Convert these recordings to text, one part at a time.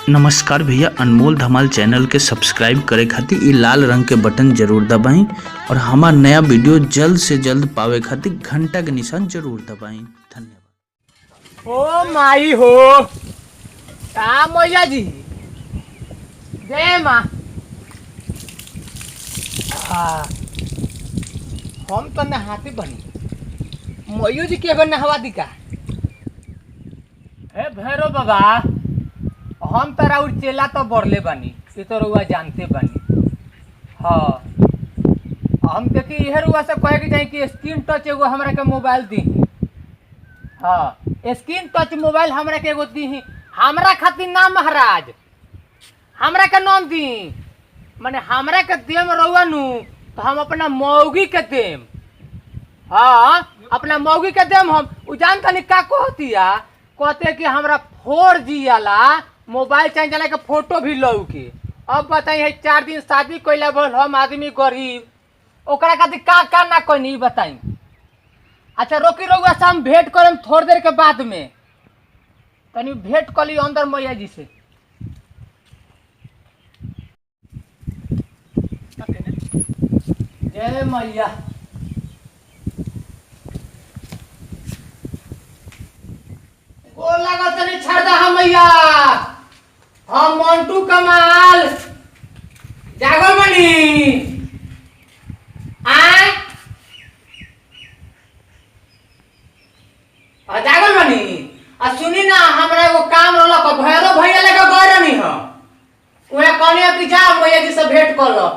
नमस्कार भैया, अनमोल धमाल चैनल के सब्सक्राइब करे खातिर इ लाल रंग के बटन जरूर दबाई और हमार नया वीडियो जल्द से जल्द पावे खातिर घंटा के निशान जरूर दबाई। धन्यवाद। ओ माई हो का मैया जी जय माँ। हम तो नहाते बनी मयू जी के बन नहवा दी का हे भैरो बाबा। हम तरा उर चेला तो बढ़ले बनी ये तो रुआ जानते बनी। हाँ हम देखी इहे रुआ से कहे के जाए कि स्क्रीन टच एगो हमरा के मोबाइल दी। हाँ स्क्रीन टच मोबाइल हमरा के एगो दी। हमरा खातिर ना महाराज, हमरा के नाम दी माने हमरा के देम रहुआ नु तो हम अपना मौगी के देम। हाँ अपना मौगी के देम। हम उ जानता नहीं का कहतिया, कहते कि हमरा 4G वाला मोबाइल चाहिए जला के फोटो भी लऊ के। अब बताई है 4 दिन शादी कइला बोल हम आदमी गरीब ओकरा खातिर का का ना कनी बताई। अच्छा रोकी रहुआ से हम भेंट करम थोड़ी देर के बाद में, तनी भेंट कली अंदर मैया जी से। जय मैया। ओ लगा तनी छादा हम मैया। हम मंटू कमाल जागो मनी आय जागल बनी। सुनी ना हमरा एगो काम रहल भैरो भैया लेके गए रहनी हम उहे कहनी कि जा मैया जी से भेंट कर लो।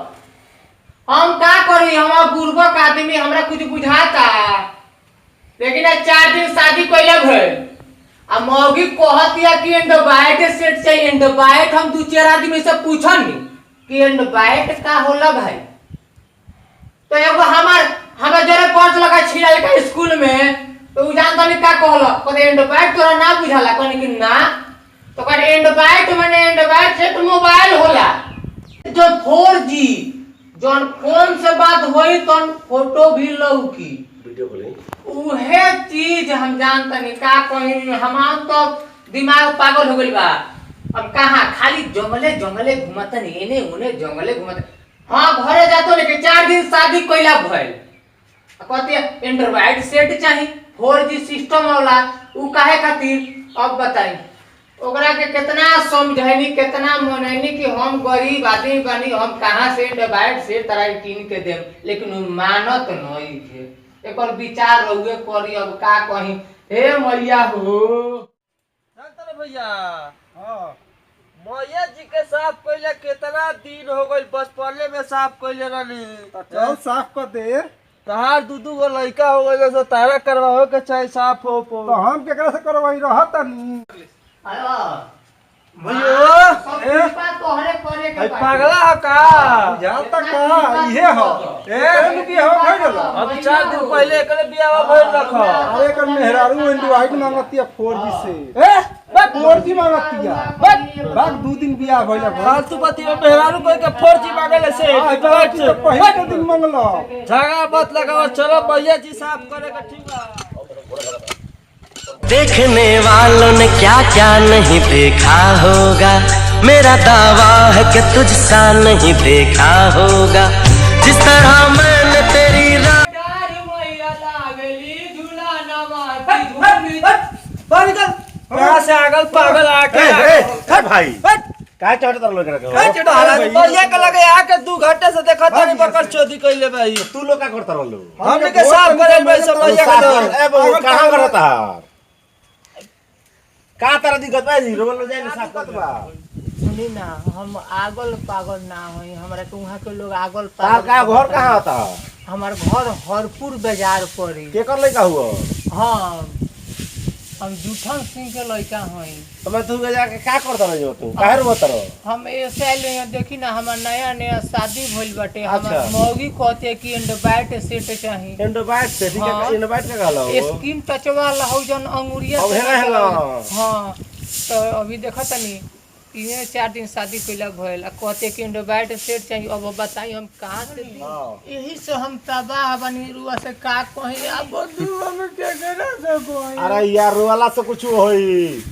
हम का करी, हम बुर्बक आदमी हमरा कुछ बुझाता लेकिन 4 दिन शादी कइले भइल आ मौगी कहतिया कि एंडोबाइट सेट चाहिए। एंडोबाइट हम 2-4 आदमी से पूछनी कि एंडोबाइट का होला भाई। तो एगो हमार जरे पर्च लगा छिड़ल के स्कूल में तो उ जानता नहीं का कहला, कहते एंडोबाइट तोरा ना बुझाला। कहनी कि ना तो कहते एंडोबाइट माने एंडोबाइट सेट मोबाइल होला जो 4G जोन फोन से बात होई तो फोटो भी लौकी वीडियो बोले उहे चीज हम जानता नहीं का कहीं। हमार तो दिमाग पागल हो गइल बा। अब कहाँ खाली जंगले जंगले घुमतन एने उने जंगले घुमत। हाँ घरे जातो लेकिन 4 दिन शादी कइला भइल कहते एंड्रॉइड सेट चाहिए 4G सिस्टम वाला उ काहे खातिर। अब बताई ओकरा के कितना समझैनी कितना मनैनी कि हम गरीब आदमी बनी हम कहाँ से एंड्रॉइड सेट तरह कीन के देम, लेकिन उ मानत नहीं थे। एक विचार रहुए करी अब का कहीं। हे मैया हो भैया। हाँ मैया जी के साफ कइले कितना दिन हो गइल, बस पहले में साफ कइले रहनी। चल साफ कर दे। तहार 2 गो लड़का हो गइल तो तारा करवाओ के चाहे साफ हो पो। तो हम केकरा से करवाई रहत नहीं। आयो भैया तोहरे करे के पागला है का जानता का इहे हो ए की हो गइल। अब 4 दिन पहले एकरे बियाह भइल रखो। अरे कर मेहरारू एंड्रॉइड मांगतिया 4G से। ए 4G मांगतिया बाग 2 दिन बियाह भइल बा। फालतू पति में मेहरारू कोई के 4G मांगले से एंड्रॉइड से पहले के दिन मांगलो। झगड़ा मत लगाओ, चलो भैया जी साफ करेगा ठीक बा। देखने वालों ने क्या क्या नहीं देखा होगा, मेरा दावा है कि तुझसा नहीं देखा होगा। जिस तरह मैंने तेरी कहाँ से आगल पागल आके भाई का चढ़ता लोग भैया के लगे आके 2 घंटे से देखा था बकर चोदी कइले भाई। तू लोग का करता रहलो हमने के साफ करे भाई सब भैया के दो। ए बाबू कहां करता का तरह दिक्कत बा जी रोल जाए ना साफ कर बा। सुनी ना हम आगल पागल ना होई, हमरा के वहां के लोग आगल का पागल। का घर कहां होता हमार घर हरपुर बाजार पड़ी। के कर लइका हुआ। हाँ हम जूठन सिंह के लड़का हई। तो मैं तू जाके का करता रहो तू काहे रोत रहो। हम ऐसे आइल देखी ना हमार नया नया शादी भइल बाटे। अच्छा। हमार मौगी कहते कि एंडोबाइट सेट चाहिए। एंडोबाइट से ठीक हाँ। है एंडोबाइट का कहलो स्किन टच वाला हो जन अंगुरिया अब से हेला हेला। हाँ तो अभी देखा तनी 3-4 दिन शादी कइला भइल आ कहते कि एंडोबाइट सेट चाहिए। अब बताई हम कहाँ से दी? यही से हम तबाह बनी रुआ से का कहीं। अब दुआ में क्या करा से कोई। अरे यार रोवाला से कुछ होई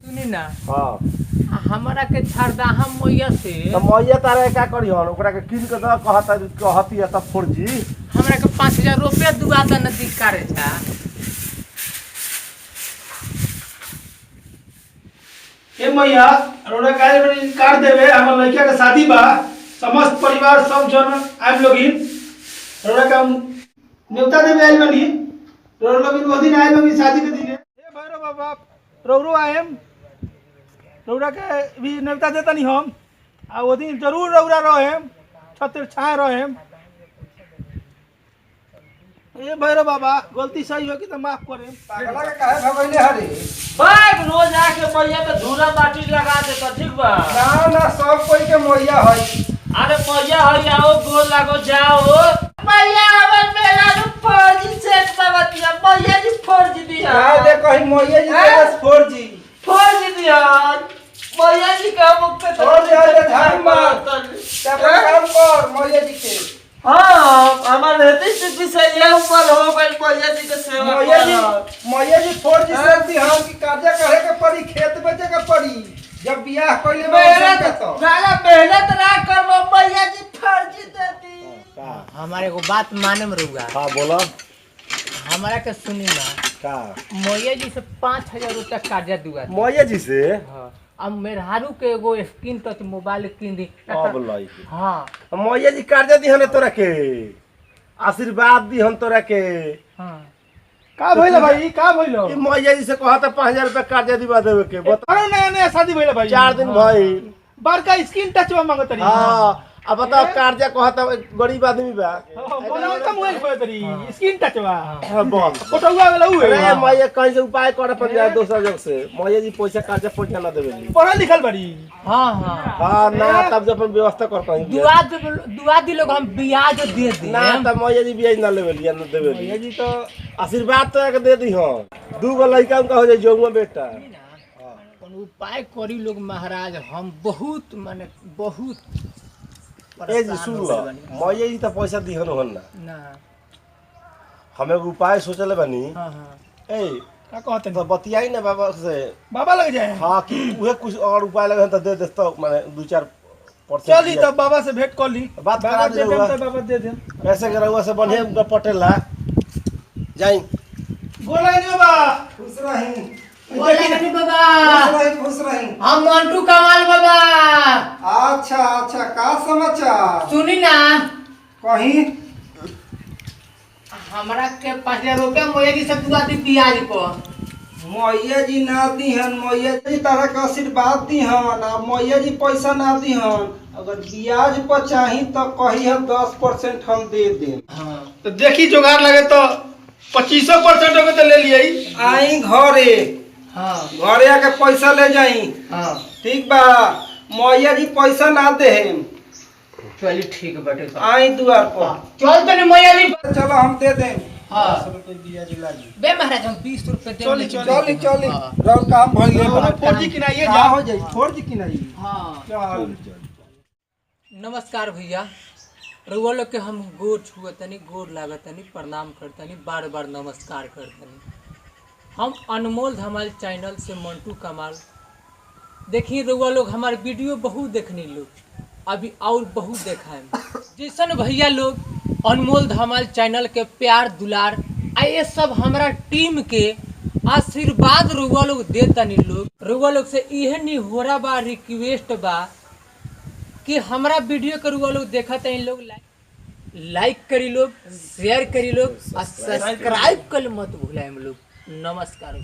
सुनी ना हां हमरा के छरदा हम मोया से तो मैया तारे का करी हन ओकरा के किन के द कहती है तब फौजी हमरा के 5000 रुपया दुआ द नदी करे छा ए मैया रोड़ा काहे में कार देवे हमर लड़का के शादी बा समस्त परिवार सब जन आइम लोगिन रोड़ा का न्योता देवे आइल बनी रोड़ा लोगिन वो दिन आइल लोगिन शादी के दिन ए भैरव बाबा रोरो आएम रोड़ा के भी न्योता देता नहीं हम आ वो दिन जरूर रौरा रहेम छतिर छाए रहेम ए भैरव बाबा गलती सही हो कि तो माफ करेम पागला के काहे भगैले हरे भाई रोज आके मैया पे धूरा माटी लगा दे तो ठीक बा ना ना सब कोई के मैया है अरे मैया हई आओ गोल लागो जाओ मैया हमर मेरा नु फौजी सेट बाबतिया मैया जी फौजी दिया कह दे कहीं मैया जी के 4G फौजी दिया मैया जी का मुख पे छोड़ दे धाम मार काम कर मैया जी के हां हमार रहते से सही है ऊपर हो गई मैया जी के सेवा मैया जी 4G सब दी हम की कर्जा करे के पड़ी खेत बेचे के पड़ी जब बियाह कइले मेहनत राजा मेहनत ना करबो मैया जी फौजी देती हमारे को बात माने में रुगा हां बोलो हमरा के सुनी ना का मोया जी से 5000 रुपया कर्जा दुआ मैया जी से हां अब मेहरारू के एगो स्क्रीन टच मोबाइल किन दी अब लाई हां मैया जी कर्जा दी हने तोरा के आशीर्वाद दी हम तोरा के हां का भइला भाई का भइलो ई मैया जी से कहता 5000 रुपया कर्जा दिवा देवे के बता अरे नया नया शादी भइला भाई 4 दिन भइल बड़का स्क्रीन टच मांगत रही हां अब बताओ कर्जा कहता गरीब आदमी बा बोला का मोबाइल खोत रही स्क्रीन टच बा हां बस फोटोवा वाला हुए अरे मैया कहीं से उपाय करे पड़ जाए दोसर जगह से मैया जी पैसा कर्जा पहुंचा ना देवे पढ़ल लिखल बड़ी हां हां हां ना तब जब अपन व्यवस्था कर पाई दुआ दी लोग हम ब्याज दे दे ना तब मैया जी ब्याज ना लेवे लिया ना देवे मैया जी तो आशीर्वाद तो एक दे दी हां दू गो लड़का उनका हो जाए जोगुआ बेटा उपाय करी लोग महाराज हम बहुत माने बहुत ए जी सुन लो मैया जी तो पैसा दी हन ना ना हम एक उपाय सोचले बानी हां हां ए का कहते तो बतियाई ना बाबा से बाबा लग जाए हां कि उहे कुछ और उपाय लगे तो दे दे तो माने 2-4% चली तब बाबा से भेंट कर ली बात बाबा करा दे दे देम तो बाबा दे देम कैसे के रहुआ से बढ़िया उनका पटेला जाई बोला नहीं बाबा खुश रही बोला नहीं बाबा खुश रही हम मंटू कमाल बाबा अच्छा अच्छा का समाचार सुनी ना कहीं हमरा के 5000 रुपया मोया जी से दुआ दी ब्याज को मैया जी ना दी हन मैया जी तारा के आशीर्वाद दी हन आ मैया जी पैसा ना दी हन अगर ब्याज पर चाही तो कही है 10% हम दे दें हां तो देखी जुगाड़ लगे तो 25% हो तो ले लिए आई घरे हां घरे आके पैसा ले जाई हां ठीक बा मैया जी पैसा ना दे चली ठीक बाटे तो आई दुआर पर चल तने मोया जी चलो हम दे दें हां 10 रुपए ब्याज लागी बे महाराज हम 20 रुपया दे चली, चली चली रौ काम भइले और 4G किनाइए जा जा हो जाई 4G किनाई हां चल नमस्कार भैया रउआ लोग के हम गोर छुअतनी गोर लागतनी प्रणाम करतनी बार बार नमस्कार करतनी हम अनमोल धमाल चैनल से मंटू कमाल देखिए रउआ लोग हमारे वीडियो बहुत देखने लोग अभी और बहुत देखाएं जैसन भैया लोग अनमोल धमाल चैनल के प्यार दुलार आ ये सब हमारा टीम के आशीर्वाद रउआ लोग देतनी लोग रउआ लोग से इहे नहीं हो रहा बा रिक्वेस्ट बा कि हमारा वीडियो के रउआ लोग देखत हैं लोग लाइक करी लोग शेयर करी लोग और सब्सक्राइब कर मत भूलाएं लोग नमस्कार।